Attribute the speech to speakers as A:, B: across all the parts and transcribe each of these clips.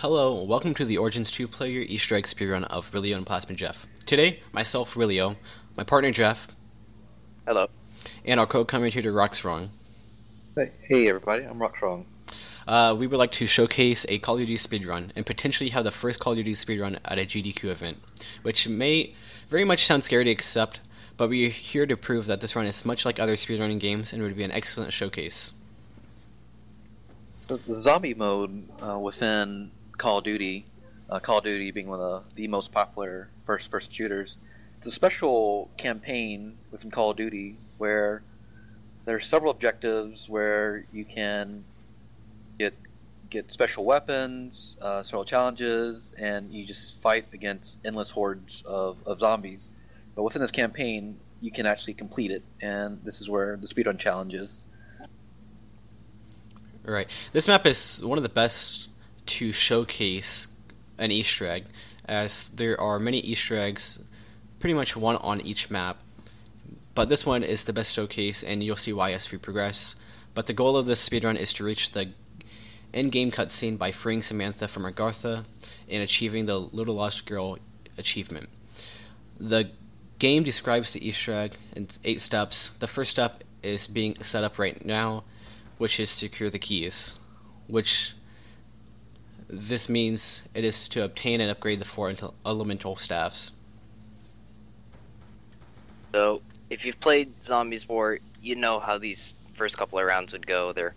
A: Hello, welcome to the Origins 2-player Easter egg speedrun of Wheelio and Plasmid Jeff. Today, myself, Wheelio, my partner Jeff,
B: Hello.
A: and our co-commentator Roxrong.
C: Hey everybody, I'm Roxrong.
A: We would like to showcase a Call of Duty speedrun and potentially have the first Call of Duty speedrun at a GDQ event, which may very much sound scary to accept, but we are here to prove that this run is much like other speedrunning games and would be an excellent showcase.
C: The zombie mode within Call of Duty being one of the most popular first-person shooters, it's a special campaign within Call of Duty where there are several objectives where you can get special weapons, several challenges, and you just fight against endless hordes of zombies. But within this campaign, you can actually complete it, and this is where the speedrun challenge is.
A: Right. This map is one of the best to showcase an Easter egg, as there are many Easter eggs, pretty much one on each map. But this one is the best showcase, and you'll see why as we progress. But the goal of this speedrun is to reach the end-game cutscene by freeing Samantha from Agartha and achieving the Little Lost Girl achievement. The game describes the Easter egg in 8 steps. The first step is being set up right now, which is secure the keys, which this means it is to obtain and upgrade the 4 elemental staffs.
B: So, if you've played Zombies War, you know how these first couple of rounds would go. They're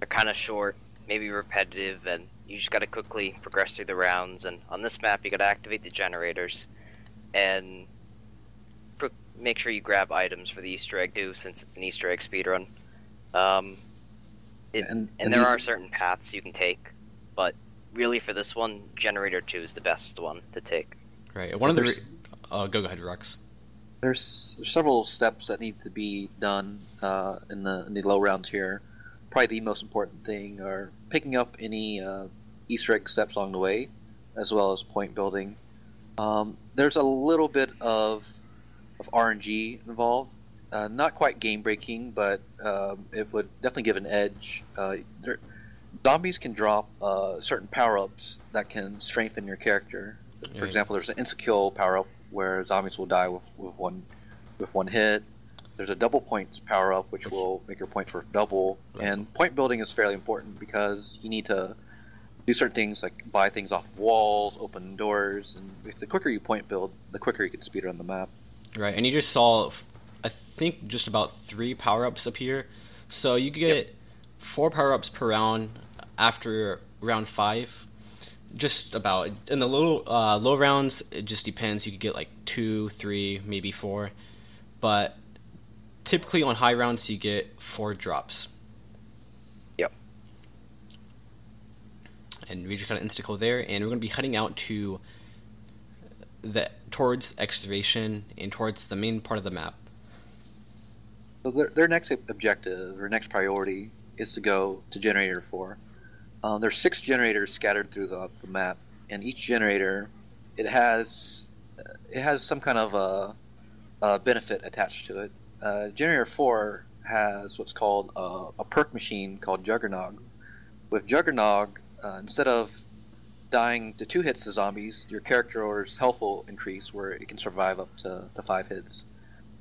B: kind of short, maybe repetitive, and you just gotta quickly progress through the rounds. And on this map, you gotta activate the generators and make sure you grab items for the Easter egg too, since it's an Easter egg speedrun. And there are certain paths you can take, but really for this one, Generator 2 is the best one to take.
A: Right. One of the go ahead, Rux.
C: There's several steps that need to be done in the low rounds here. Probably the most important thing are picking up any Easter egg steps along the way, as well as point building. There's a little bit of RNG involved. Not quite game-breaking, but it would definitely give an edge. Zombies can drop certain power-ups that can strengthen your character. For example, there's an insta-kill power-up where zombies will die with one hit. There's a double points power-up which will make your points worth double. Right. And point building is fairly important because you need to do certain things like buy things off walls, open doors, and the quicker you point build, the quicker you can speed run the map.
A: Right, and you just saw, I think, just about 3 power-ups appear. So you get 4 power-ups per round after round 5. Just about. In the low rounds, it just depends. You could get like 2, 3, maybe 4. But typically on high rounds, you get 4 drops.
B: Yep.
A: And we just got an insta-kill there, and we're going to be heading out to towards excavation and towards the main part of the map.
C: So their next objective, or next priority, is to go to Generator 4. There's 6 generators scattered through the map, and each generator, it has some kind of a benefit attached to it. Generator 4 has what's called a perk machine called Juggernog. With Juggernog, instead of dying to 2 hits to zombies, your character's health will increase, where it can survive up to 5 hits.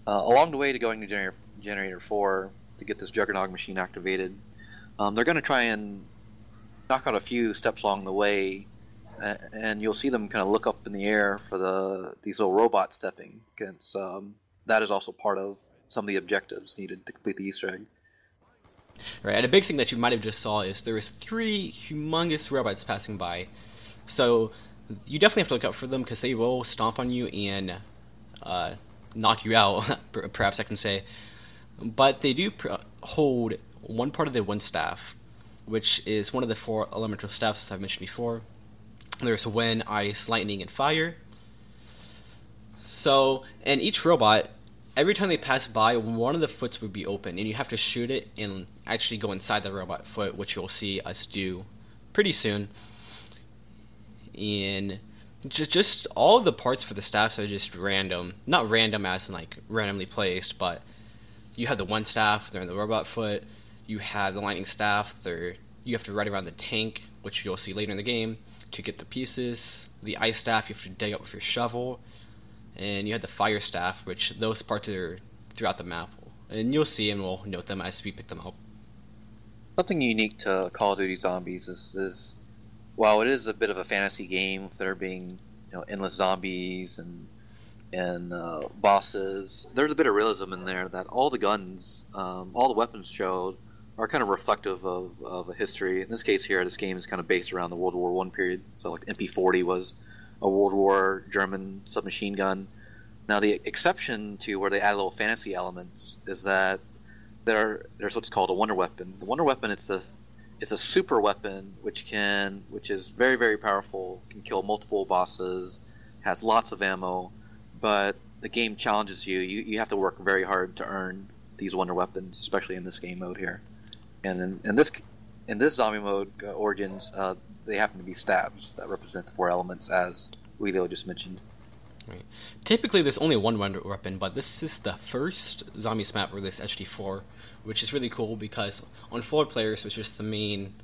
C: Along the way to going to Generator 4 to get this Juggernog machine activated, they're going to try and knock out a few steps along the way, and you'll see them kind of look up in the air for these little robots stepping. Against, that is also part of some of the objectives needed to complete the Easter egg.
A: Right, and a big thing that you might have just saw is there was 3 humongous robots passing by. So you definitely have to look out for them because they will stomp on you and knock you out, perhaps I can say. But they do hold one part of the wind staff, which is one of the 4 elemental staffs as I've mentioned before. There's wind, ice, lightning, and fire. So, and each robot, every time they pass by, one of the foots would be open, and you have to shoot it and actually go inside the robot foot, which you'll see us do pretty soon. And just all of the parts for the staffs are just random. Not random as in like randomly placed, but you have the one staff, they're in the robot foot. You have the lightning staff, you have to ride around the tank, which you'll see later in the game. to get the pieces. The ice staff you have to dig up with your shovel. And you have the fire staff, which those parts are throughout the map. And you'll see and we'll note them as we pick them up.
C: Something unique to Call of Duty Zombies is while it is a bit of a fantasy game, with there being endless zombies and bosses, there's a bit of realism in there that all the guns, all the weapons showed are kind of reflective of a history. In this case here, this game is kind of based around the World War I period. So like the MP40 was a World War German submachine gun. Now the exception to where they add little fantasy elements is that there's what's called a wonder weapon. The wonder weapon it's a super weapon which is very, very powerful, can kill multiple bosses, has lots of ammo, but the game challenges you. You have to work very hard to earn these wonder weapons, especially in this game mode here. And in this zombie mode, Origins, they happen to be stabs that represent the 4 elements, as Wheelio just mentioned.
A: Right. Typically, there's only one wonder weapon, but this is the first Zombies map released HD4, which is really cool because on 4 players, which is the main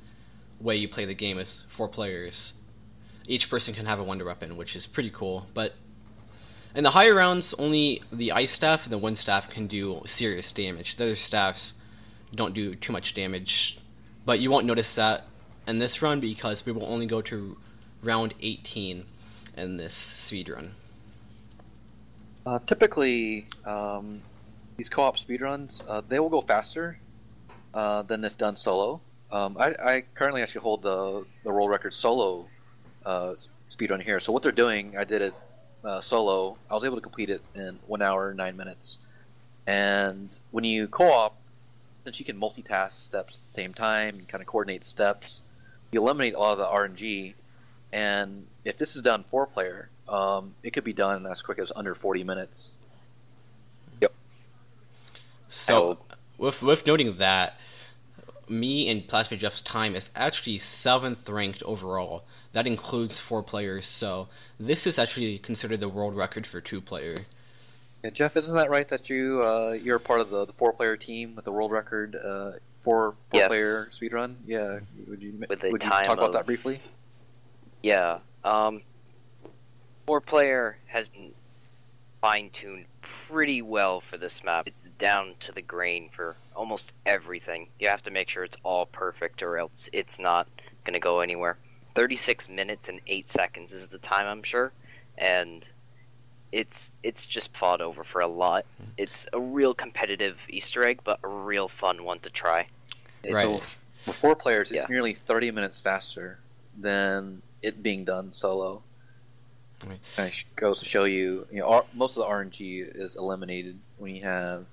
A: way you play the game, is 4 players. Each person can have a wonder weapon, which is pretty cool. But in the higher rounds, only the ice staff and the wind staff can do serious damage. The other staffs don't do too much damage, but you won't notice that in this run because we will only go to round 18 in this speedrun.
C: Typically, these co-op speedruns, they will go faster than if done solo. I currently actually hold the world record solo speedrun here. So what they're doing, I did it solo. I was able to complete it in 1 hour, 9 minutes. And when you co-op, since you can multitask steps at the same time and kind of coordinate steps, you eliminate a lot of the RNG. And if this is done 4-player, it could be done as quick as under 40 minutes. Yep.
A: So, with noting that, me and Plasmid Jeff's time is actually 7th ranked overall. That includes 4 players, so this is actually considered the world record for 2-player.
C: Yeah, Jeff, isn't that right that you're part of the 4-player team with the world record 4-player speedrun? Yeah. Would you talk about that briefly?
B: Yeah. 4-player has been fine-tuned pretty well for this map. It's down to the grain for almost everything. You have to make sure it's all perfect or else it's not going to go anywhere. 36 minutes and 8 seconds is the time, I'm sure, and it's just fought over for a lot. It's a real competitive Easter egg, but a real fun one to try.
A: Right.
C: So, for 4 players, it's nearly 30 minutes faster than it being done solo.
A: Right.
C: Kind of goes to show you, most of the RNG is eliminated when you have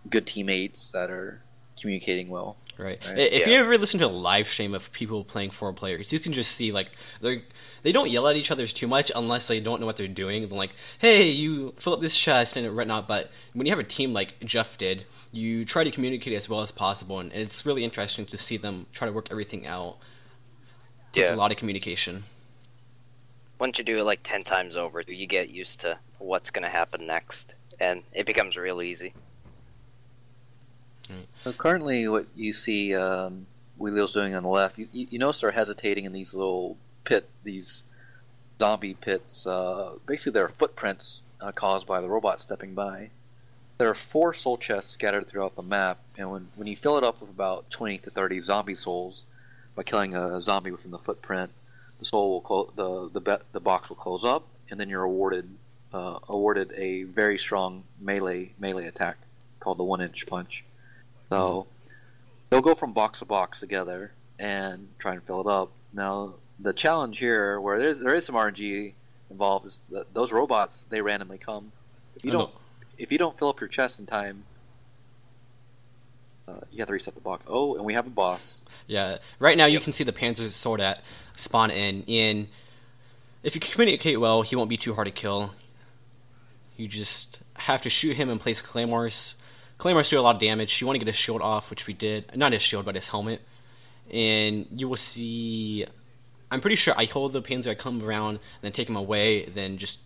C: good teammates that are communicating well.
A: Right. If you ever listen to a live stream of people playing 4 players, you can just see they don't yell at each other too much unless they don't know what they're doing. They're like, "Hey, you fill up this chest" and whatnot. But when you have a team like Jeff did, you try to communicate as well as possible, and it's really interesting to see them try to work everything out. It takes a lot of communication.
B: Once you do it like 10 times over, you get used to what's going to happen next, and it becomes real easy.
A: Right.
C: So currently what you see Wheelio's doing on the left, you notice they're hesitating in these little these zombie pits. Basically they're footprints caused by the robot stepping by. There are 4 soul chests scattered throughout the map, and when you fill it up with about 20 to 30 zombie souls by killing a zombie within the footprint, the soul will the box will close up, and then you're awarded a very strong melee attack called the 1-inch punch. So they'll go from box to box together and try and fill it up. Now the challenge here, where there is some RNG involved, is that those robots, they randomly come. If you don't fill up your chest in time, you have to reset the box. Oh, and we have a boss.
A: Yeah, right now you can see the Panzer sword at spawn in. And if you communicate well, he won't be too hard to kill. You just have to shoot him and place claymores. Claymores do a lot of damage. You want to get his shield off, which we did. Not his shield, but his helmet. And you will see... I'm pretty sure I hold the Panzer, I come around, and then take him away, then just...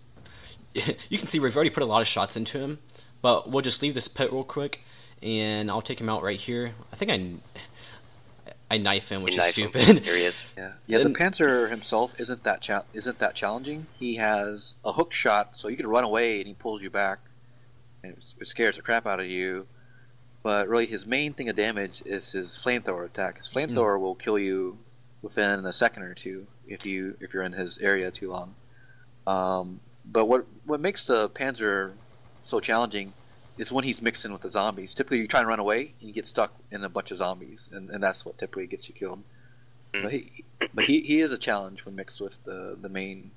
A: You can see we've already put a lot of shots into him. But we'll just leave this pit real quick, and I'll take him out right here. I think I knife him, which is
B: Knife him.
A: stupid.
B: Here he is.
C: Yeah. The Panzer himself isn't that challenging. He has a hook shot, so you can run away and he pulls you back, and it scares the crap out of you. But really, his main thing of damage is his flamethrower attack. His flamethrower will kill you within a second or two if you're in his area too long. But what makes the Panzer so challenging is when he's mixed in with the zombies. Typically, you try and run away, and you get stuck in a bunch of zombies, and that's what typically gets you killed. But he is a challenge when mixed with the main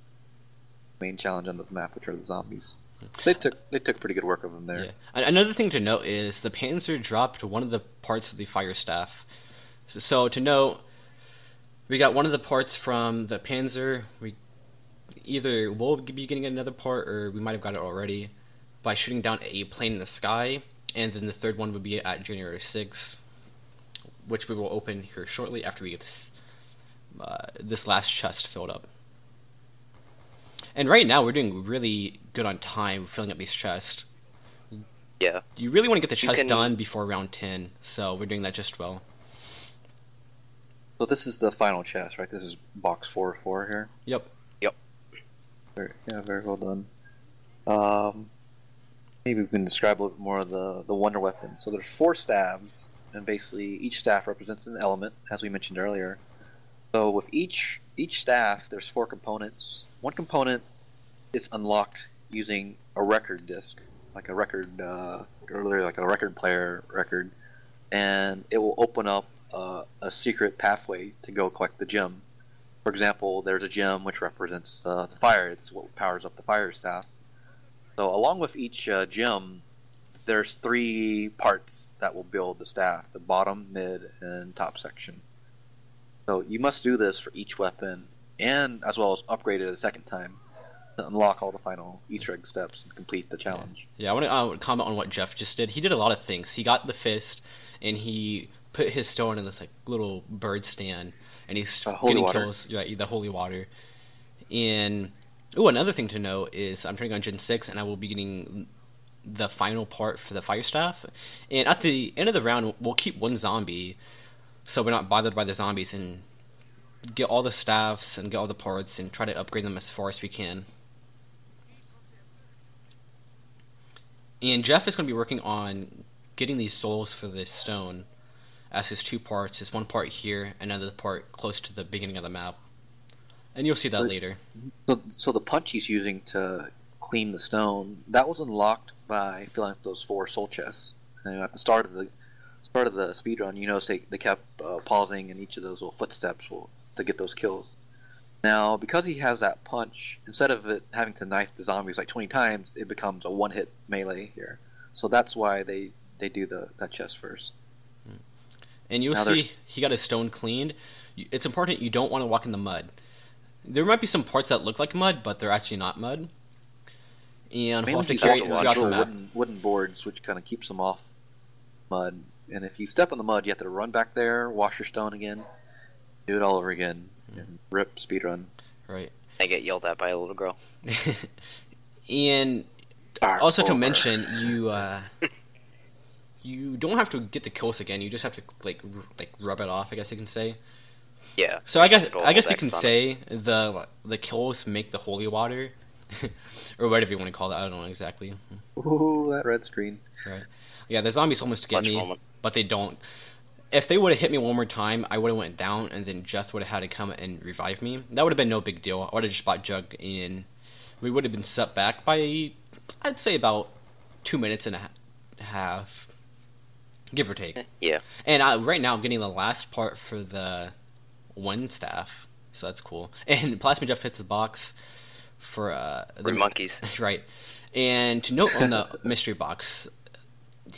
C: challenge on the map, which are the zombies. They took pretty good work of him there.
A: Yeah. Another thing to note is the Panzer dropped one of the parts of the fire staff. So to note, we got one of the parts from the Panzer. Either we'll be getting another part, or we might have got it already by shooting down a plane in the sky, and then the third one would be at January 6th, which we will open here shortly after we get this last chest filled up. And right now we're doing really good on time filling up these chests.
B: Yeah.
A: You really want to get the chest done before round 10, so we're doing that just well.
C: So this is the final chest, right? This is box 404 here?
A: Yep.
C: Very well done. Maybe we can describe a little bit more of the wonder weapon. So there's 4 staves, and basically each staff represents an element, as we mentioned earlier. So with each staff, there's 4 components. One component is unlocked using a record disc, like a record, earlier like a record player record, and it will open up a secret pathway to go collect the gem. For example, there's a gem which represents the fire. It's what powers up the fire staff. So along with each gem, there's 3 parts that will build the staff: the bottom, mid, and top section. So you must do this for each weapon, and as well as upgrade it a second time to unlock all the final Easter egg steps and complete the challenge.
A: Yeah, I want to comment on what Jeff just did. He did a lot of things. He got the fist, and he put his stone in this like little bird stand, and he's getting kills. Right, the holy water. And another thing to note is I'm turning on Gen 6, and I will be getting the final part for the fire staff. And at the end of the round, we'll keep 1 zombie, so we're not bothered by the zombies, and get all the staffs and get all the parts and try to upgrade them as far as we can. And Jeff is going to be working on getting these souls for this stone as his 2 parts. There's 1 part here, another part close to the beginning of the map. And you'll see that later.
C: So the punch he's using to clean the stone, that was unlocked by filling up those 4 soul chests. And at the start of the speedrun, you notice they kept pausing in each of those little footsteps to get those kills. Now, because he has that punch, instead of it having to knife the zombies like 20 times, it becomes a one-hit melee here. So that's why they do that chest first.
A: And you'll see he got his stone cleaned. It's important you don't want to walk in the mud. There might be some parts that look like mud, but they're actually not mud. And we'll have to carry it throughout the map.
C: Wooden boards, which kind of keeps them off mud. And if you step on the mud, you have to run back there, wash your stone again, do it all over again, and rip speedrun.
A: Right.
B: I get yelled at by a little girl.
A: And also to mention, you don't have to get the kills again. You just have to like rub it off, I guess you can say.
B: Yeah.
A: So I guess you can say the kills make the holy water, or whatever you want to call it. I don't know exactly.
C: Ooh, that red screen.
A: Right. Yeah, the zombies almost get me, but they don't. If they would have hit me one more time, I would have went down, and then Jeff would have had to come and revive me. That would have been no big deal. I would have just bought Jug, and we would have been set back by, I'd say, about 2 minutes and a half, give or take.
B: Yeah.
A: And right now, I'm getting the last part for the 1 staff, so that's cool. And Plasmid Jeff hits the box for
B: the monkeys.
A: Right. And to note on the mystery box,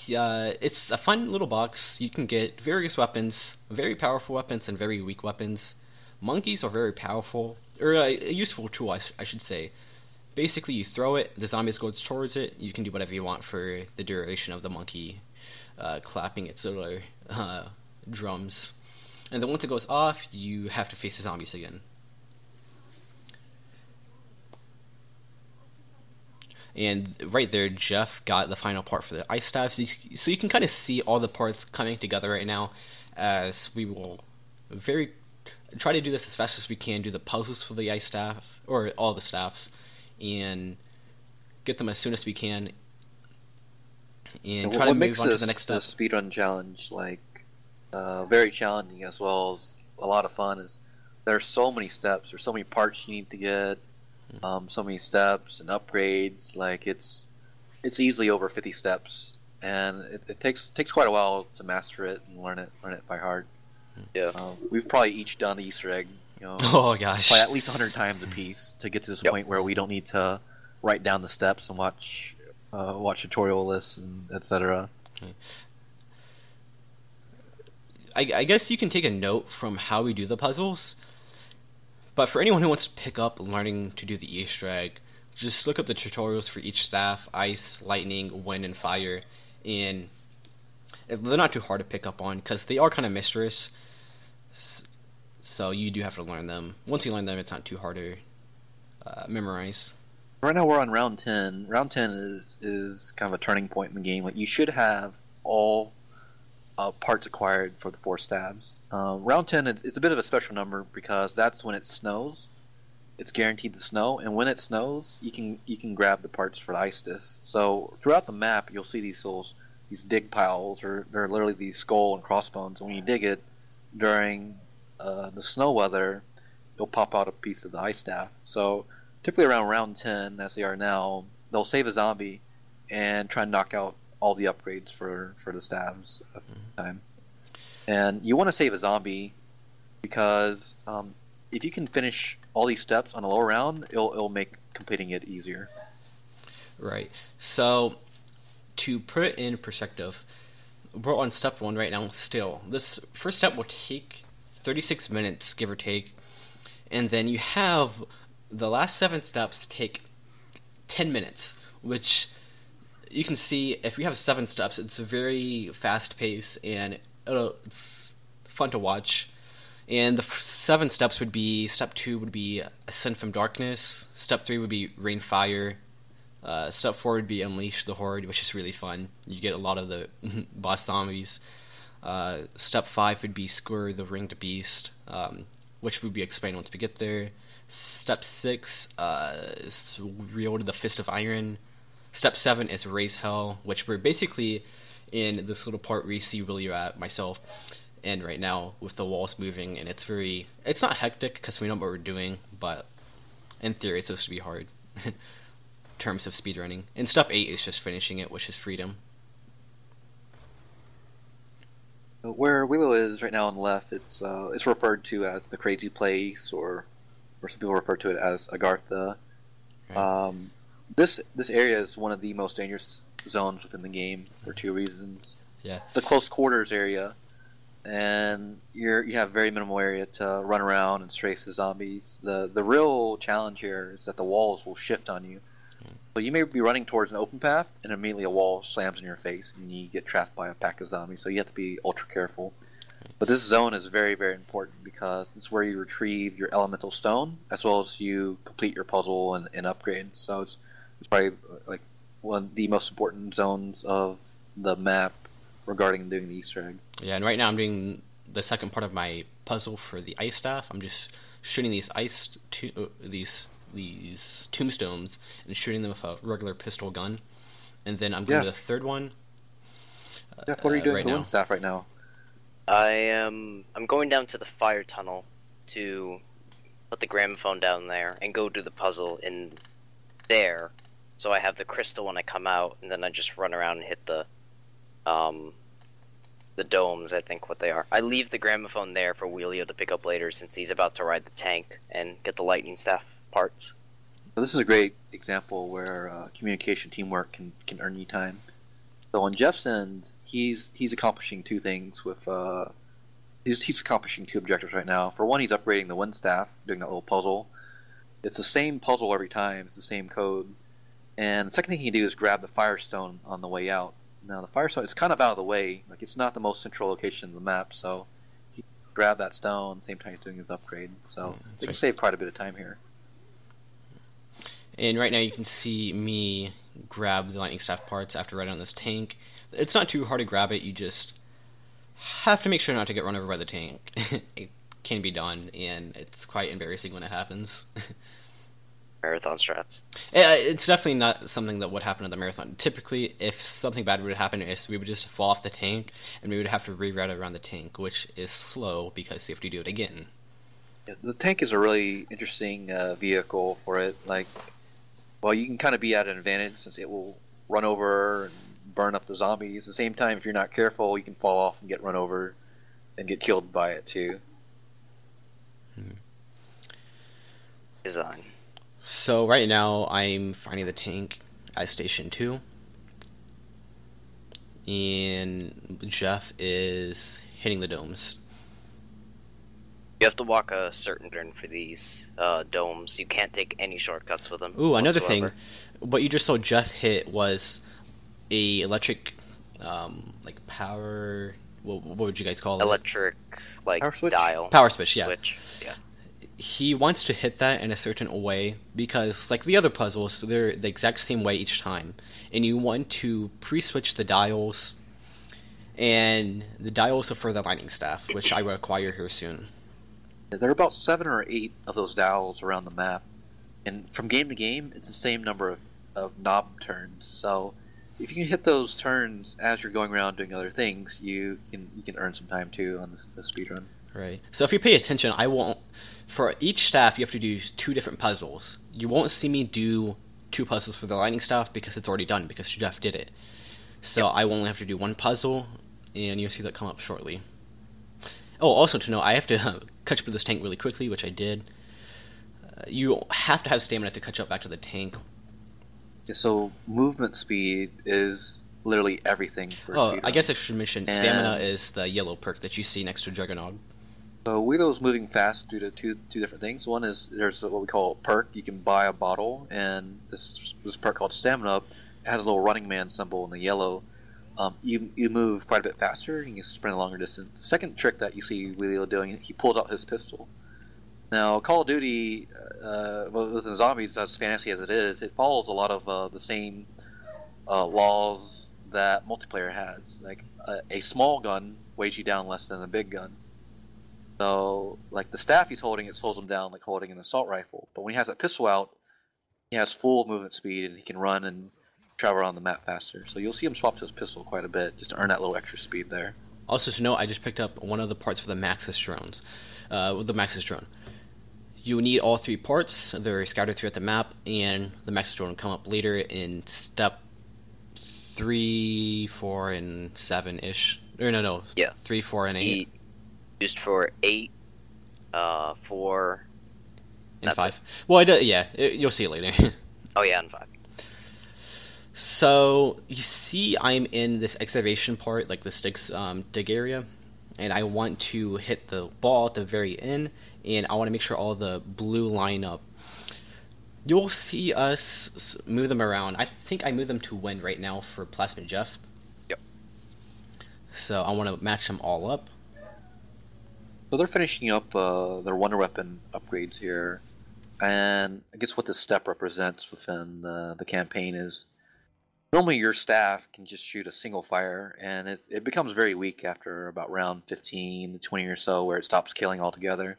A: it's a fun little box. You can get various weapons, very powerful weapons and very weak weapons. Monkeys are very powerful, or a useful tool, I should say. Basically, you throw it, the zombies goes towards it, you can do whatever you want for the duration of the monkey clapping its little drums. And then once it goes off, you have to face the zombies again. And right there, Jeff got the final part for the ice staff. So you can kind of see all the parts coming together right now as we will try to do this as fast as we can. Do the puzzles for the ice staff or all the staffs, and get them as soon as we can, and try to move on to the next step.
C: What makes this speedrun challenge very challenging as well as a lot of fun is there's so many steps, there's so many parts you need to get, so many steps and upgrades. Like it's easily over 50 steps, and it takes quite a while to master it and learn it by heart.
B: Yeah,
C: we've probably each done the Easter egg,
A: oh gosh,
C: probably at least 100 times a piece to get to this point where we don't need to write down the steps and watch tutorial lists and etc.
A: I guess you can take a note from how we do the puzzles, but for anyone who wants to pick up learning to do the Easter egg, just look up the tutorials for each staff: ice, lightning, wind, and fire, and they're not too hard to pick up on because they are kind of mysterious. So you do have to learn them. Once you learn them, it's not too hard to memorize.
C: Right now we're on round 10. Round 10 is kind of a turning point in the game. Like you should have all parts acquired for the 4 stabs. Round 10 it's a bit of a special number because that's when it snows. It's guaranteed to snow, and when it snows, you can grab the parts for the ice disc. So throughout the map, you'll see these dig piles, or they're literally these skull and crossbones. And when you dig it during the snow weather, you'll pop out a piece of the ice staff. So typically around round 10, as they are now, they'll save a zombie and try and knock out all the upgrades for the stabs at the time. And you want to save a zombie because if you can finish all these steps on a lower round, it'll make completing it easier.
A: Right. So to put it in perspective, we're on step 1 right now still. This first step will take 36 minutes, give or take, and then you have the last 7 steps take 10 minutes, which you can see if you have 7 steps, it's a very fast pace and it's fun to watch. And the 7 steps would be: step 2 would be Ascend from Darkness, step 3 would be Rain Fire, step 4 would be Unleash the Horde, which is really fun. You get a lot of the boss zombies. Step 5 would be Skewer the Ringed Beast, which would be explained once we get there. Step 6 is Wield the Fist of Iron. Step 7 is Raise Hell, which we're basically in this little part where you see Wheelio at myself and right now with the walls moving, and it's not hectic because we know what we're doing, but in theory it's supposed to be hard in terms of speedrunning. And step 8 is just finishing it, which is Freedom.
C: Where Wheelio is right now on the left, it's referred to as the Crazy Place, or some people refer to it as Agartha. Right. This area is one of the most dangerous zones within the game for 2 reasons.
A: Yeah.
C: It's a close quarters area, and you have very minimal area to run around and strafe the zombies. The real challenge here is that the walls will shift on you. So you may be running towards an open path, and immediately a wall slams in your face, and you get trapped by a pack of zombies. So you have to be ultra careful. But this zone is very, very important because it's where you retrieve your elemental stone, as well as you complete your puzzle and upgrade. So it's probably like one of the most important zones of the map regarding doing the Easter egg.
A: Yeah, and right now I'm doing the second part of my puzzle for the ice staff. I'm just shooting these these tombstones and shooting them with a regular pistol gun, and then I'm going to the third one.
C: Jeff, what are you doing
A: right
C: with the
A: now?
C: wind staff right now?
B: I'm going down to the fire tunnel to put the gramophone down there and go do the puzzle in there. So I have the crystal when I come out, and then I just run around and hit the domes, I think what they are. I leave the gramophone there for Wheelio to pick up later, since he's about to ride the tank and get the lightning staff parts.
C: So this is a great example where communication teamwork can earn you time. So on Jeff's end, he's accomplishing 2 things with he's accomplishing 2 objectives right now. For one, he's upgrading the wind staff, doing that little puzzle. It's the same puzzle every time, it's the same code. And the second thing he can do is grab the firestone on the way out. Now the firestone, it's kind of out of the way, like it's not the most central location in the map, so he can grab that stone same time he's doing his upgrade. So they can save quite a bit of time here.
A: And right now you can see me grab the lightning staff parts after riding on this tank. It's not too hard to grab it, you just have to make sure not to get run over by the tank. can be done, and it's quite embarrassing when it happens.
B: Marathon strats.
A: It's definitely not something that would happen in the marathon. Typically, if something bad would happen, is we would just fall off the tank, and we would have to reroute around the tank, which is slow because you have to do it again.
C: Yeah, the tank is a really interesting vehicle for it. Like, well, you can kind of be at an advantage since it will run over and burn up the zombies. At the same time, if you're not careful, you can fall off and get run over and get killed by it too.
B: Design.
A: So right now I'm finding the tank at Station 2. And Jeff is hitting the domes.
B: You have to walk a certain turn for these domes. You can't take any shortcuts with them.
A: Ooh, another
B: whatsoever.
A: thing. What you just saw Jeff hit was a electric, like power... What would you guys call it?
B: Electric, like,
C: Power switch?
B: dial.
A: Power switch, yeah.
B: Yeah.
A: He wants to hit that in a certain way because, like the other puzzles, they're the exact same way each time. And you want to pre-switch the dials, and the dials are for the lightning staff, which I will acquire here soon.
C: There are about 7 or 8 of those dials around the map, and from game to game, it's the same number of knob turns. So if you can hit those turns as you're going around doing other things, you can earn some time too on the speedrun.
A: Right. So if you pay attention, I won't... For each staff, you have to do 2 different puzzles. You won't see me do 2 puzzles for the lightning staff because it's already done, because Jeff did it. So I will only have to do 1 puzzle, and you'll see that come up shortly. Oh, also to know, I have to catch up with this tank really quickly, which I did. You have to have stamina to catch up back to the tank.
C: Yeah, so movement speed is literally everything for
A: Oh,
C: speedrun.
A: I guess I should mention, stamina is the yellow perk that you see next to Juggernog.
C: So Wheelio's moving fast due to two different things. One is there's what we call a perk. You can buy a bottle, and this perk called Stamina Up has a little running man symbol in the yellow. You move quite a bit faster, and you can sprint a longer distance. The second trick that you see Wheelio doing, he pulled out his pistol. Now, Call of Duty, with the zombies, as fantasy as it is, it follows a lot of the same laws that multiplayer has. Like, a small gun weighs you down less than a big gun. So, like, the staff he's holding, it slows him down like holding an assault rifle. But when he has that pistol out, he has full movement speed, and he can run and travel around the map faster. So you'll see him swap to his pistol quite a bit, just to earn that little extra speed there.
A: Also to note, I just picked up one of the parts for the Maxis drones. With the Maxis drone. You need all 3 parts. They're scattered throughout the map, and the Maxis drone will come up later in step 3, 4, and 7-ish. Or no.
B: Yeah.
A: 3, 4, and 8.
B: Used for 8, 4,
A: And
B: that's
A: 5.
B: it.
A: Well, you'll see it later.
B: Oh yeah, and 5.
A: So, you see I'm in this excavation part, like the sticks dig area, and I want to hit the ball at the very end, and I want to make sure all the blue line up. You'll see us move them around. I think I move them to wind right now for Plasmid Jeff.
B: Yep.
A: So I want to match them all up.
C: So they're finishing up their Wonder Weapon upgrades here, and I guess what this step represents within the campaign is normally your staff can just shoot a single fire, and it becomes very weak after about round 15 to 20 or so, where it stops killing altogether.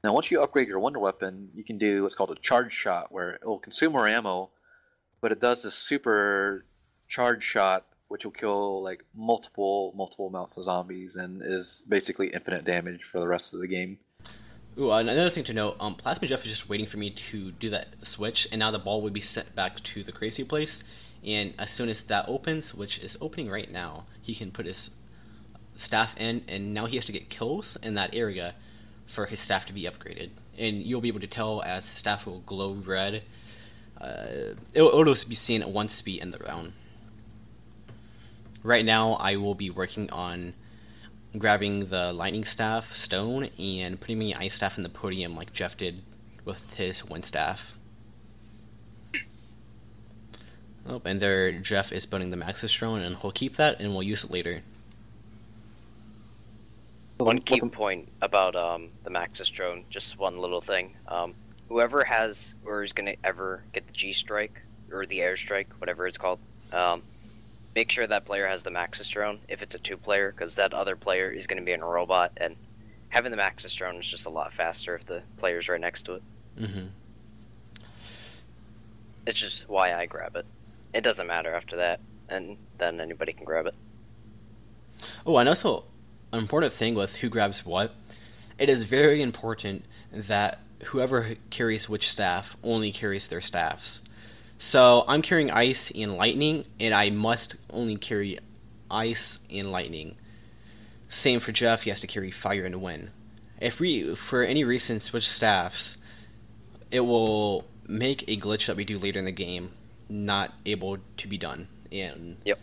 C: Now, once you upgrade your Wonder Weapon, you can do what's called a charge shot, where it will consume more ammo, but it does this super charge shot, which will kill like multiple amounts of zombies, and is basically infinite damage for the rest of the game.
A: Ooh, another thing to note, Plasmid Jeff is just waiting for me to do that switch, and now the ball would be sent back to the crazy place. And as soon as that opens, which is opening right now, he can put his staff in, and now he has to get kills in that area for his staff to be upgraded. And you'll be able to tell as his staff will glow red. It'll just be seen at 1 speed in the round. Right now, I will be working on grabbing the lightning staff stone and putting my ice staff in the podium like Jeff did with his wind staff. Oh, and there Jeff is building the Maxis drone, and he'll keep that, and we'll use it later.
B: One key point about the Maxis drone, just one little thing. Whoever has or is going to ever get the G-strike or the airstrike, whatever it's called, make sure that player has the Maxis drone if it's a 2-player, because that other player is going to be in a robot, and having the Maxis drone is just a lot faster if the player's right next to it.
A: Mm-hmm.
B: It's just why I grab it. It doesn't matter after that, and then anybody can grab it.
A: Oh, and also, an important thing with who grabs what, it is very important that whoever carries which staff only carries their staffs. So I'm carrying ice and lightning, and I must only carry ice and lightning. Same for Jeff, he has to carry fire and wind. If we, for any reason, switch staffs, it will make a glitch that we do later in the game not able to be done. And
B: Yep.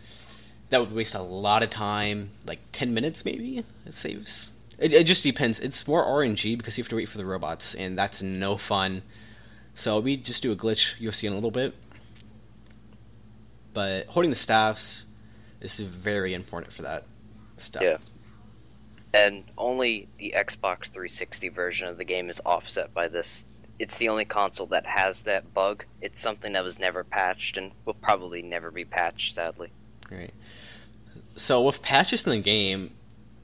A: that would waste a lot of time, like 10 minutes maybe, it saves. It just depends. It's more RNG because you have to wait for the robots, and that's no fun. So we just do a glitch you'll see in a little bit. But holding the staffs is very important for that step.
B: Yeah. And only the Xbox 360 version of the game is offset by this. It's the only console that has that bug. It's something that was never patched and will probably never be patched, sadly.
A: Right. So with patches in the game,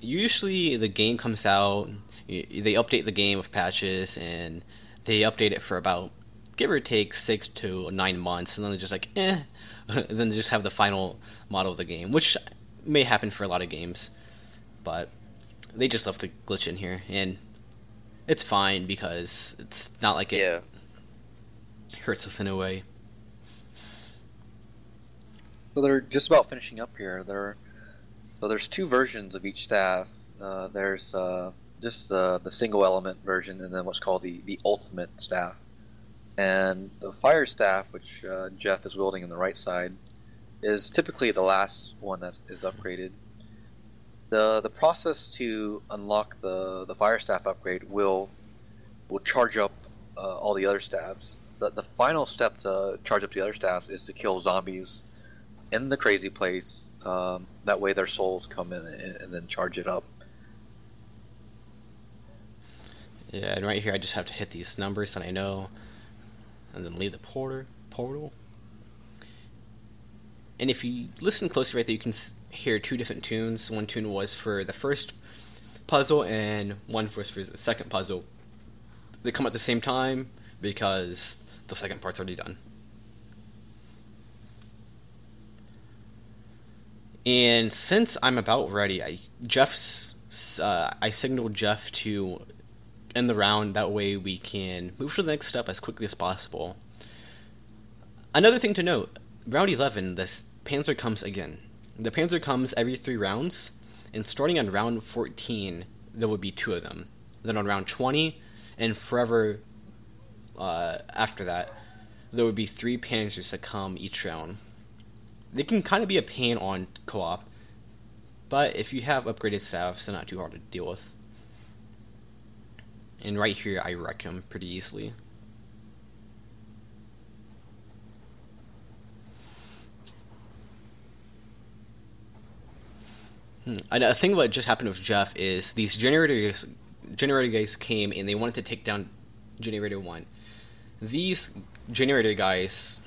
A: usually the game comes out, they update the game with patches, and they update it for about, give or take, 6 to 9 months, and then they're just like, and then they just have the final model of the game, which may happen for a lot of games, but they just left the glitch in here, and it's fine because it's not like it hurts us in a way.
C: So they're just about finishing up here. So there's two versions of each staff. There's just the single element version, and then what's called the ultimate staff. And the fire staff, which Jeff is wielding on the right side, is typically the last one that is upgraded. The process to unlock the fire staff upgrade will charge up all the other staffs. The final step to charge up the other staffs is to kill zombies in the crazy place. That way their souls come in and then charge it up.
A: Yeah, and right here I just have to hit these numbers that I know, and then leave the portal. And if you listen closely right there, you can hear two different tunes. One tune was for the first puzzle, and one was for the second puzzle. They come at the same time because the second part's already done. And since I'm about ready, I signaled Jeff to end the round. That way we can move to the next step as quickly as possible. Another thing to note, round 11, this Panzer comes again. The Panzer comes every 3 rounds, and starting on round 14, there would be 2 of them. Then on round 20, and forever after that, there would be 3 Panzers that come each round. They can kind of be a pain on co-op, but if you have upgraded staffs, they're not too hard to deal with. And right here, I wreck him pretty easily. A thing what just happened with Jeff is these generator guys came and they wanted to take down generator 1. These generator guys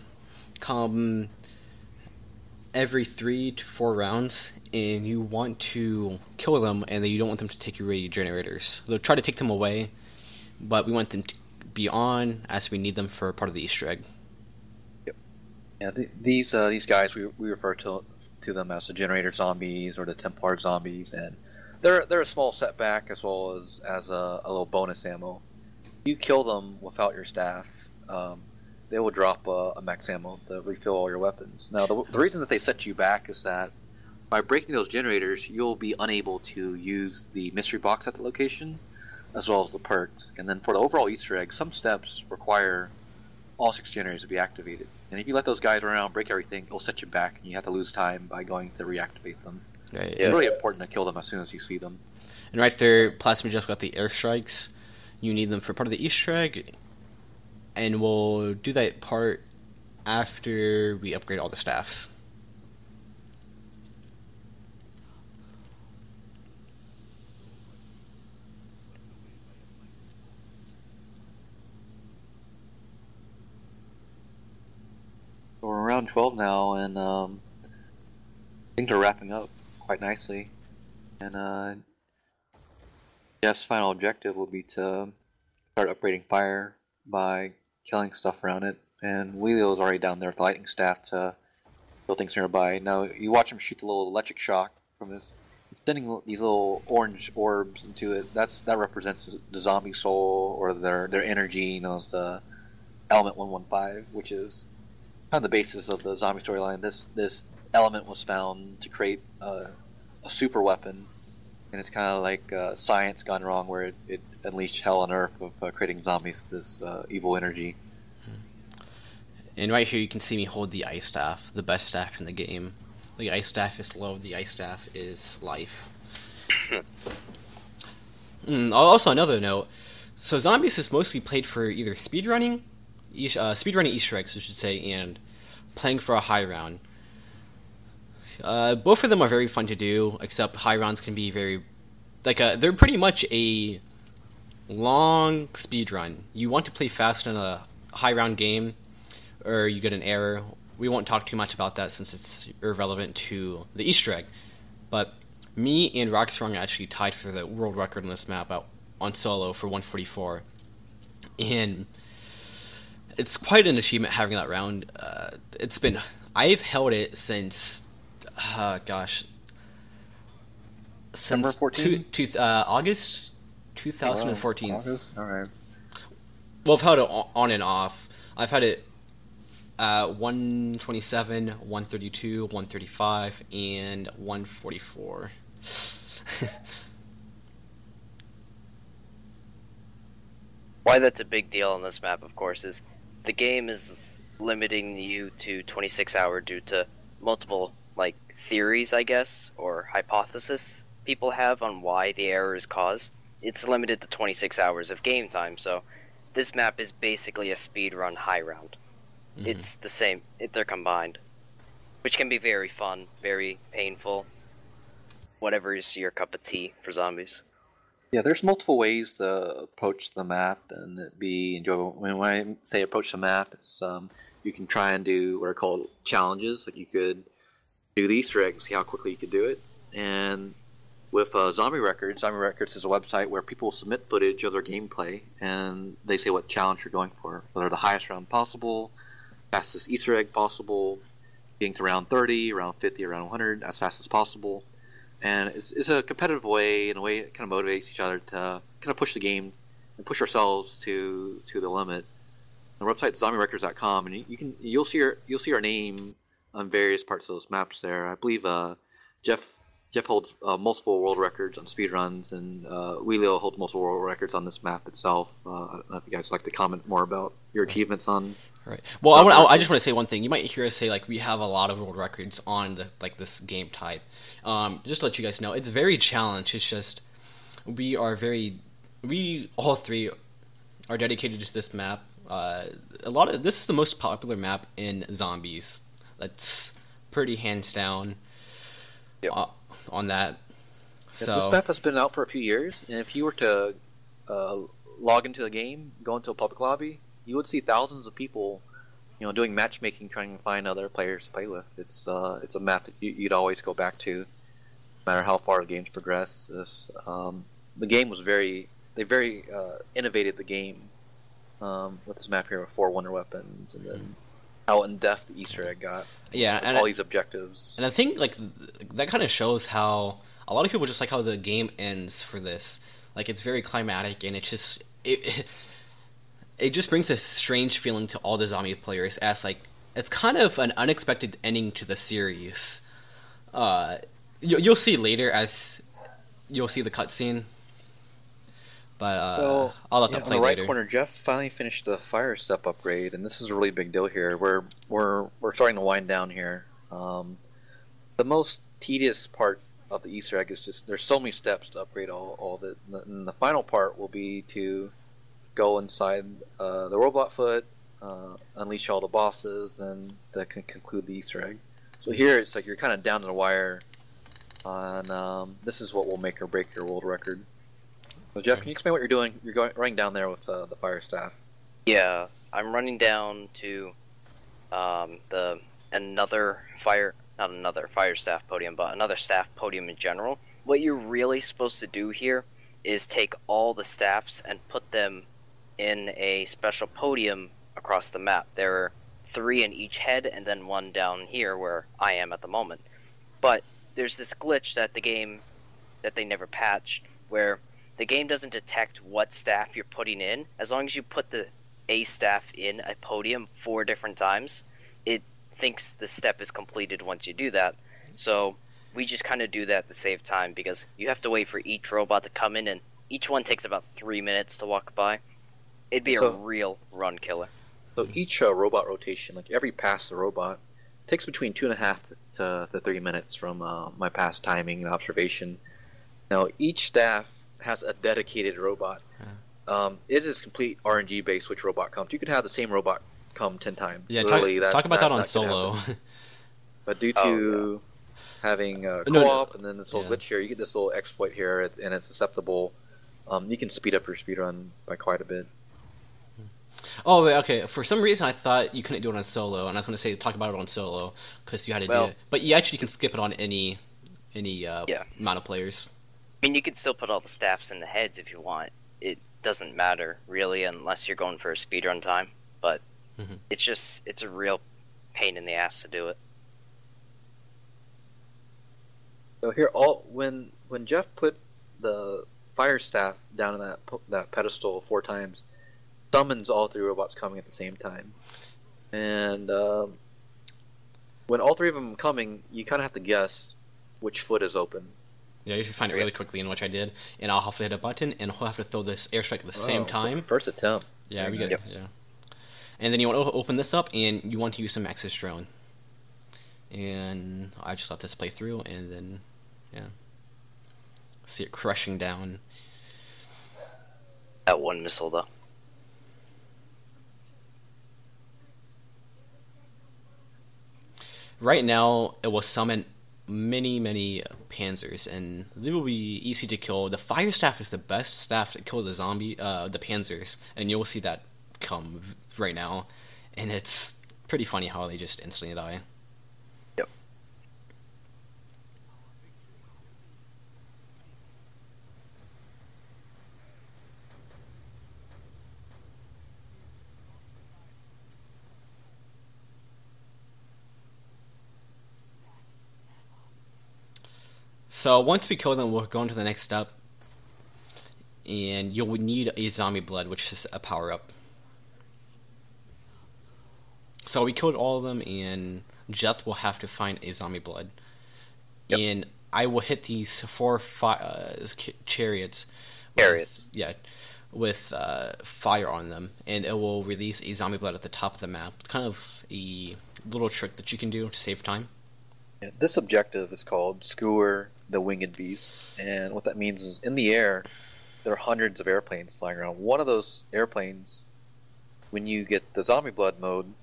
A: come every 3 to 4 rounds, and you want to kill them, and then you don't want them to take away your generators. They'll try to take them away, but we want them to be on as we need them for part of the Easter egg.
C: Yep. Yeah, these guys we refer to them as the generator zombies or the Templar zombies, and they're a small setback as well as a little bonus ammo. If you kill them without your staff, they will drop a max ammo to refill all your weapons. Now the reason that they set you back is that by breaking those generators, you'll be unable to use the mystery box at the location as well as the perks. And then for the overall Easter egg, some steps require all 6 generators to be activated. And if you let those guys around, break everything, it'll set you back, and you have to lose time by going to reactivate them.
A: Right,
C: It's really important to kill them as soon as you see them.
A: And right there, Plasmid just got the airstrikes. You need them for part of the Easter egg, and we'll do that part after we upgrade all the staffs.
C: So we're around 12 now, and things are wrapping up quite nicely. And Jeff's final objective will be to start upgrading fire by killing stuff around it, and Wheelio's already down there with the lightning staff to kill things nearby. Now you watch him shoot the little electric shock from his, sending these little orange orbs into it. That represents the zombie soul or their energy. You know, it's the element 115, which is kind of the basis of the zombie storyline. This element was found to create a super weapon, and it's kind of like science gone wrong, where it unleashed hell on earth of creating zombies with this evil energy.
A: And right here you can see me hold the ice staff, the best staff in the game. The ice staff is love, the ice staff is life. Also another note, so Zombies is mostly played for either speedrunning Easter eggs, I should say, and playing for a high round. Both of them are very fun to do, except high rounds can be very, they're pretty much a long speed run. You want to play fast in a high round game, or you get an error. We won't talk too much about that since it's irrelevant to the Easter egg. But me and Rockstrong actually tied for the world record on this map on solo for 144, and it's quite an achievement having that round. I've held it since
C: September 14?
A: August 2014.
C: August? Alright.
A: Well, I've held it on and off. I've had it 127, 132, 135, and 144.
B: Why that's a big deal on this map, of course, is the game is limiting you to 26 hours due to multiple, theories, I guess, or hypothesis people have on why the error is caused. It's limited to 26 hours of game time, so this map is basically a speedrun high round. Mm-hmm. It's the same, they're combined, which can be very fun, very painful, whatever is your cup of tea for zombies.
C: Yeah, there's multiple ways to approach the map and it be enjoyable. When I say approach the map, it's you can try and do what are called challenges. Like you could do the Easter egg and see how quickly you could do it. And with Zombie Records is a website where people submit footage of their gameplay and they say what challenge you're going for, whether the highest round possible, fastest Easter egg possible, getting to round 30, round 50, or round 100 as fast as possible. And it's a competitive way, in a way it kind of motivates each other to kind of push the game and push ourselves to the limit. The website is zombierecords.com, and you'll see our name on various parts of those maps there. I believe Jeff holds multiple world records on speedruns, and Wheelio holds multiple world records on this map itself. I don't know if you guys would like to comment more about your achievements on.
A: Right. Well, I just want to say one thing. You might hear us say we have a lot of world records on this game type. Just to let you guys know, it's very challenged. It's just we all three are dedicated to this map. This is the most popular map in Zombies. That's pretty hands down.
B: Yep.
A: On that. So
C: this map has been out for a few years, and if you were to log into the game, go into a public lobby, you would see thousands of people, doing matchmaking, trying to find other players to play with. It's a map that you'd always go back to, no matter how far the game's progressed. The game was very innovated the game with this map here with 4 wonder weapons, and then how in depth the Easter egg got.
A: Yeah, and
C: all these objectives.
A: And I think that kind of shows how a lot of people just like how the game ends for this. It's very climatic, and it's just it just brings a strange feeling to all the zombie players, as it's kind of an unexpected ending to the series. You'll see later as you'll see the cutscene. But I'll let that play later.
C: On the right corner, Jeff finally finished the fire step upgrade, and this is a really big deal here. We're starting to wind down here. The most tedious part of the Easter egg is just there's so many steps to upgrade all of it. And the final part will be to go inside the robot foot, unleash all the bosses, and that can conclude the Easter egg. So here it's you're kind of down to the wire, and this is what will make or break your world record. So Jeff, can you explain what you're doing? You're running down there with the fire staff.
B: Yeah, I'm running down to another fire staff podium, but another staff podium in general. What you're really supposed to do here is take all the staffs and put them in a special podium across the map. There are 3 in each head, and then 1 down here where I am at the moment. But there's this glitch that they never patched, where the game doesn't detect what staff you're putting in. As long as you put the A staff in a podium 4 different times, it thinks the step is completed once you do that. So we just kind of do that to save time, because you have to wait for each robot to come in, and each one takes about 3 minutes to walk by. It'd be a real run killer.
C: So each robot rotation, like every pass of the robot, takes between 2.5 to 3 minutes from my past timing and observation. Now each staff has a dedicated robot. It is complete RNG based which robot comes. You could have the same robot come 10 times.
A: Yeah, talk about that on solo.
C: But due to having co-op and then this little glitch here, you get this little exploit here, and it's acceptable. You can speed up your speedrun by quite a bit.
A: Oh, wait, okay. For some reason, I thought you couldn't do it on solo, and I was going to say talk about it on solo because you had to do it. But you actually can skip it on any amount of players.
B: I mean, you could still put all the staffs in the heads if you want. It doesn't matter really, unless you're going for a speedrun time. But it's a real pain in the ass to do it.
C: So here, when Jeff put the fire staff down in that pedestal 4 times, summons all 3 robots coming at the same time. And when all 3 of them are coming, you kind of have to guess which foot is open.
A: Yeah, you should find it really quickly, in which I did. And I'll have to hit a button, and I'll have to throw this airstrike at the same time.
C: First attempt.
A: Yeah, we get it. Yeah. And then you want to open this up, and you want to use some Maxis drone. And I just let this play through, and then, see it crushing down.
B: That one missile, though.
A: Right now, it will summon many panzers, and they will be easy to kill. The fire staff is the best staff to kill the panzers, and you'll see that come right now. And it's pretty funny how they just instantly die.
B: Yep.
A: So once we kill them, we'll go into the next step, and you'll need a zombie blood, which is a power-up. So we killed all of them, and Jeff will have to find a zombie blood. Yep. And I will hit these 4 chariots. With fire on them, and it will release a zombie blood at the top of the map. Kind of a little trick that you can do to save time.
C: Yeah, this objective is called Skewer the Winged Beast, and what that means is in the air there are hundreds of airplanes flying around. One of those airplanes, when you get the zombie blood mode,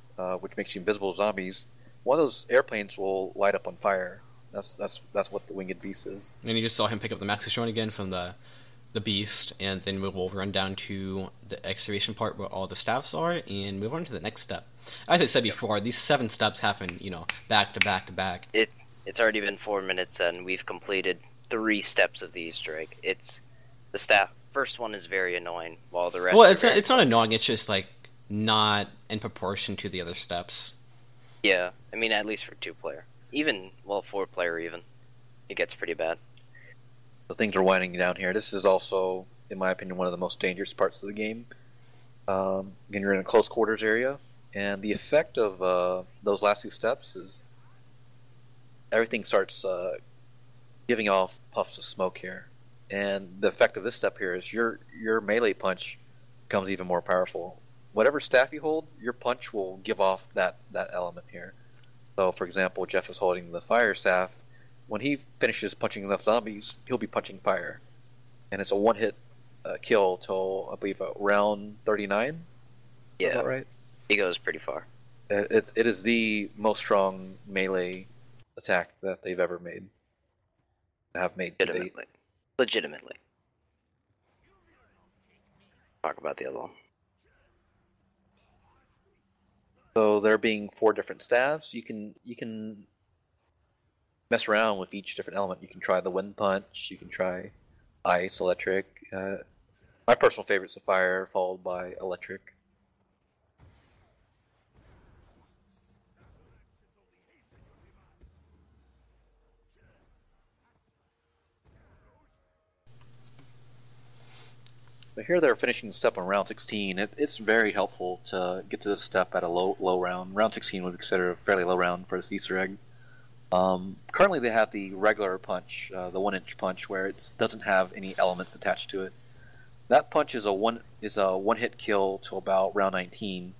C: which makes you invisible to zombies, one of those airplanes will light up on fire. That's what the Winged Beast is.
A: And you just saw him pick up the Maxis drone again from the beast, and then we will run down to the excavation part where all the staffs are, and move on to the next step. As I said before, these 7 steps happen, back to back to back.
B: It's already been 4 minutes, and we've completed 3 steps of the Easter egg. It's the first one is very annoying, while the rest.
A: Well, it's not annoying. It's just like not in proportion to the other steps.
B: Yeah, I mean, at least for 2-player, 4-player even, it gets pretty bad.
C: So things are winding down here. This is also, in my opinion, one of the most dangerous parts of the game. Again, you're in a close quarters area, and the effect of those last 2 steps is everything starts giving off puffs of smoke here. And the effect of this step here is your melee punch becomes even more powerful. Whatever staff you hold, your punch will give off that element here. So, for example, Jeff is holding the fire staff. When he finishes punching enough zombies, he'll be punching fire. And it's a one-hit kill till, I believe, round 39?
B: Yeah.
C: Is that right?
B: He goes pretty far.
C: It is the most strong melee attack that they've ever made. Have made to date.
B: Legitimately. Talk about the other one.
C: So there being 4 different staffs, you can mess around with each different element. You can try the wind punch, you can try ice, electric. My personal favorite's a fire, followed by electric. But here they're finishing the step on round 16. It's very helpful to get to this step at a low round. Round 16 would be considered a fairly low round for this Easter egg. Currently they have the regular punch, the 1-inch punch, where it doesn't have any elements attached to it. That punch is a one-hit kill till about round 19.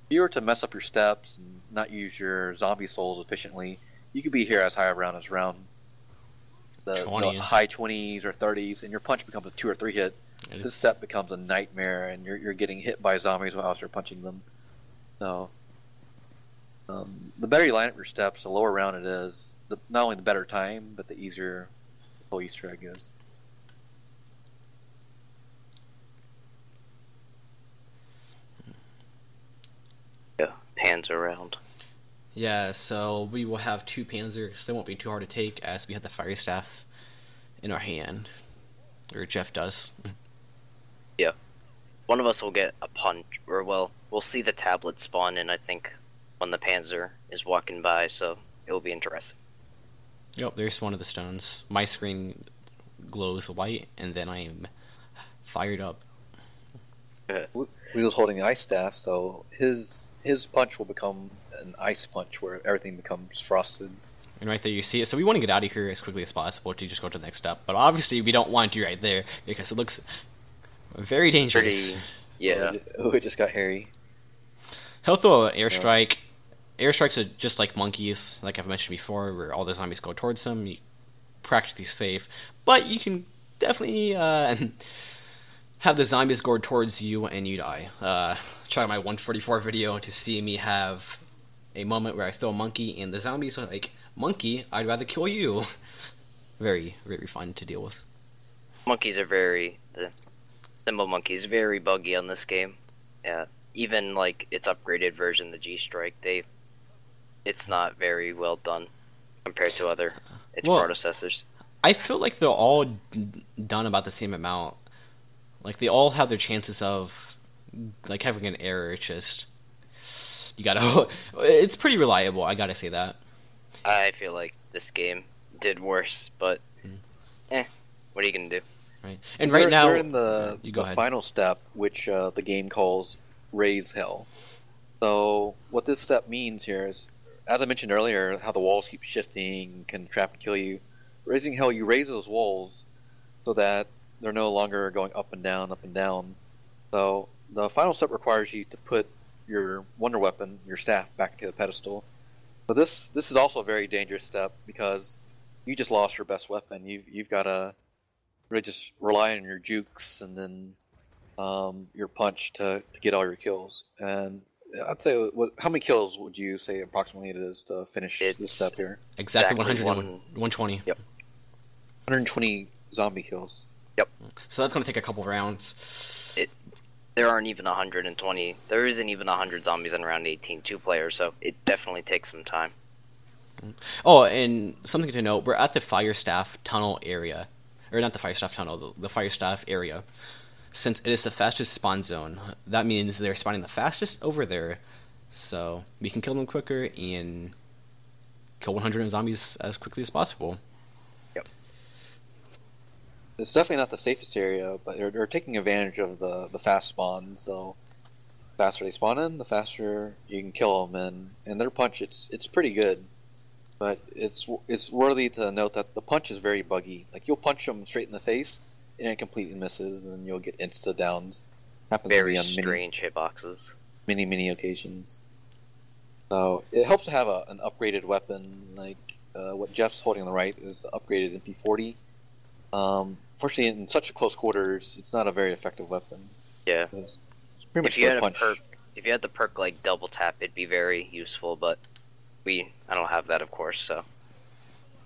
C: If you were to mess up your steps and not use your zombie souls efficiently, you could be here as high around as round the high 20s or 30s, and your punch becomes a 2 or 3 hit. This step becomes a nightmare, and you're getting hit by zombies while you're punching them. So, the better you line up your steps, the lower round it is. Not only the better time, but the easier the whole Easter egg is.
B: Yeah, Panzer round.
A: Yeah, so we will have 2 Panzers. They won't be too hard to take, as we have the fire staff in our hand, or Jeff does.
B: Yeah, one of us will get a punch, or well, we'll see the tablet spawn in, I think, when the Panzer is walking by, so it will be interesting.
A: Yep, there's one of the stones. My screen glows white, and then I am fired up.
C: Wheel's holding the ice staff, so his punch will become an ice punch, where everything becomes frosted.
A: And right there you see it. So we want to get out of here as quickly as possible to just go to the next step. But obviously we don't want to right there, because it looks very dangerous.
B: Yeah.
C: Oh, it just got hairy.
A: He'll throw an airstrike. Airstrikes are just like monkeys, like I've mentioned before, where all the zombies go towards them. You're practically safe. But you can definitely have the zombies go towards you and you die. Try my 144 video to see me have a moment where I throw a monkey and the zombies are like, "Monkey, I'd rather kill you." Very, very fun to deal with.
B: Monkeys are the Symbol monkeys very buggy on this game. Yeah, even like its upgraded version, the G Strike, it's not very well done compared to its predecessors.
A: I feel like they're all done about the same amount. Like they all have their chances of like having an error. It's just you gotta. It's pretty reliable. I gotta say that.
B: I feel like this game did worse, but what are you gonna do?
A: Right. And right now
C: we're in the final step, which the game calls Raise Hell. So what this step means here is, as I mentioned earlier, how the walls keep shifting, can trap and kill you. Raising Hell, you raise those walls so that they're no longer going up and down, up and down. So the final step requires you to put your wonder weapon, your staff, back into the pedestal. So this is also a very dangerous step, because you just lost your best weapon. You've got to really just rely on your jukes and then your punch to get all your kills. And I'd say, how many kills would you say approximately it is to finish this step here?
A: Exactly 120.
B: Yep.
C: 120 zombie kills.
B: Yep.
A: So that's going to take a couple rounds.
B: There aren't even 120. There isn't even 100 zombies in round 18, 2 players, so it definitely takes some time.
A: Oh, and something to note, we're at the fire staff tunnel area. Or not the fire staff tunnel, the fire staff area. Since it is the fastest spawn zone, that means they're spawning the fastest over there. So we can kill them quicker and kill 100 zombies as quickly as possible.
B: Yep.
C: It's definitely not the safest area, but they're taking advantage of the fast spawns. So the faster they spawn in, the faster you can kill them. And their punch, it's pretty good. But it's worthy to note that the punch is very buggy. Like, you'll punch them straight in the face, and it completely misses, and you'll get insta-downs. Happens
B: very
C: on
B: strange hitboxes.
C: Many occasions. So it helps to have an upgraded weapon, like what Jeff's holding on the right is the upgraded MP40. Fortunately, in such close quarters, it's not a very effective weapon.
B: Yeah.
C: It's pretty much
B: if you had the perk like double tap, it'd be very useful, but I don't have that, of course, so.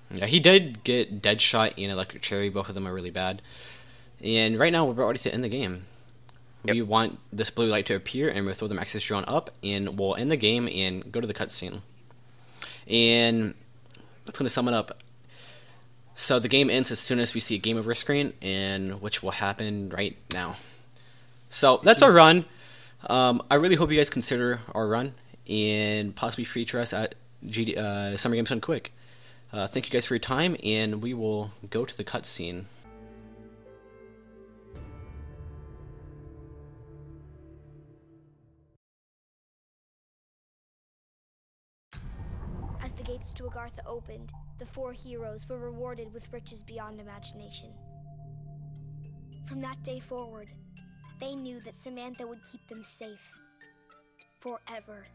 A: Yeah, he did get Deadshot and Electric Cherry. Both of them are really bad. And right now, we're ready to end the game. Yep. We want this blue light to appear, and we'll throw the Maxis drone up, and we'll end the game and go to the cutscene. And that's going to sum it up. So the game ends as soon as we see a game over screen, and which will happen right now. So that's our run. I really hope you guys consider our run and possibly feature us at Summer Games Done Quick. Thank you guys for your time, and we will go to the cutscene.
D: As the gates to Agartha opened, the 4 heroes were rewarded with riches beyond imagination. From that day forward, they knew that Samantha would keep them safe. Forever.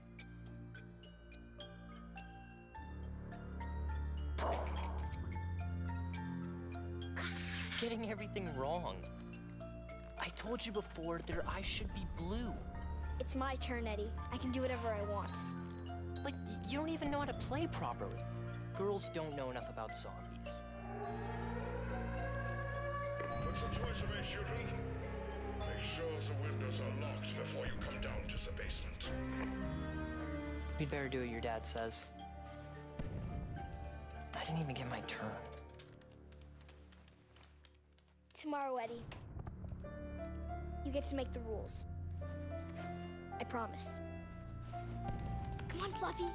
E: You're getting everything wrong. I told you before their eyes should be blue.
D: It's my turn, Eddie. I can do whatever I want.
E: But you don't even know how to play properly. Girls don't know enough about zombies.
F: What's the choice of it, children? Make sure the windows are locked before you come down to the basement.
E: We'd better do what your dad says. I didn't even get my turn.
D: Tomorrow, Eddie. You get to make the rules. I promise. Come on, Fluffy.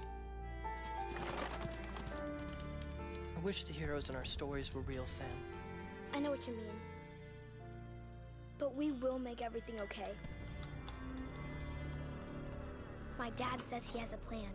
E: I wish the heroes in our stories were real, Sam.
D: I know what you mean. But we will make everything okay. My dad says he has a plan.